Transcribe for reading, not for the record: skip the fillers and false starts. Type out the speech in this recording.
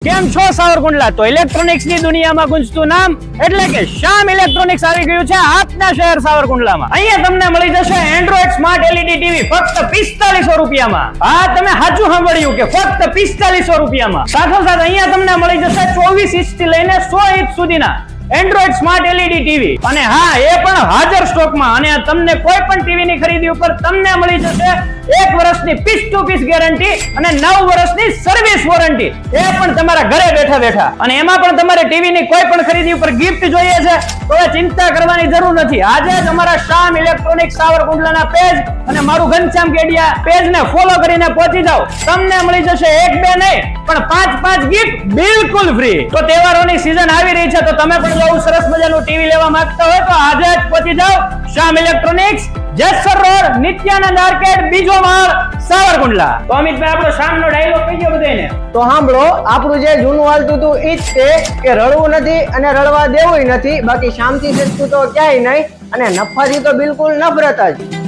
કેમ છો સાવરકુંડલા? તો ઇલેક્ટ્રોનિક્સ ની દુનિયામાં ગુંજતું નામ એટલે કે શ્યામ ઇલેક્ટ્રોનિક્સ આવી ગયું છે આપના શહેર સાવરકુંડલામાં. અહીંયા તમને મળી જશે એન્ડ્રોઇડ સ્માર્ટ એલઈડી ટીવી ફક્ત 4500 રૂપિયામાં. હા, તમે સાચું સાંભળ્યું કે ફક્ત 4500 રૂપિયામાં. સાથોસાથ અહીંયા તમને મળી જશે 24 ઇંચ થી લઈને 100 ઇંચ સુધીના એન્ડ્રોઇડ સ્માર્ટ એલઈડી ટીવી, અને હા એ પણ હાજર સ્ટોકમાં. અને તમને કોઈ પણ ટીવી ની ખરીદી ઉપર તમને મળી જશે 1 વર્ષની પીસ ટુ પીસ ગેરંટી અને 9 વર્ષની સર્વિસ વોરંટી, એ પણ તમારા ઘરે બેઠા બેઠા. અને એમાં પણ તમારે ટીવી ની કોઈ પણ ખરીદી ઉપર ગિફ્ટ જોઈએ છે તો ચિંતા કરવાની જરૂર નથી. આજે જ અમારા શ્યામ ઇલેક્ટ્રોનિક્સ સાવરકુંડલાના પેજ અને મારું ઘનશ્યામ કેડિયા પેજ ને ફોલો કરીને પહોંચી જાઓ. તમને મળી જશે 1 2 નહીં પણ 5 ગિફ્ટ બિલકુલ ફ્રી. તો તહેવારોની સીઝન આવી રહી છે, તો તમે પણ બહુ સરસ મજાનું ટીવી લેવા માંગતા હોય તો આજે જ પહોંચી જાઓ Shyam electronics, Jesar road, Nityanand arcade, બીજો માળ, સાવરકુંડલા. તો અમિતભાઈ આપણો શ્યામનો ડાયલોગ કહી ગયો બધાને. તો સાંભળો, આપણું જે જૂનું હાલતું હતું ઈ જ છે કે રડવું નથી અને રડવા દેવું નથી, બાકી શાંતિ સસ્તું તો ક્યાંય નહીં, અને નફાથી તો બિલકુલ નફરત જ.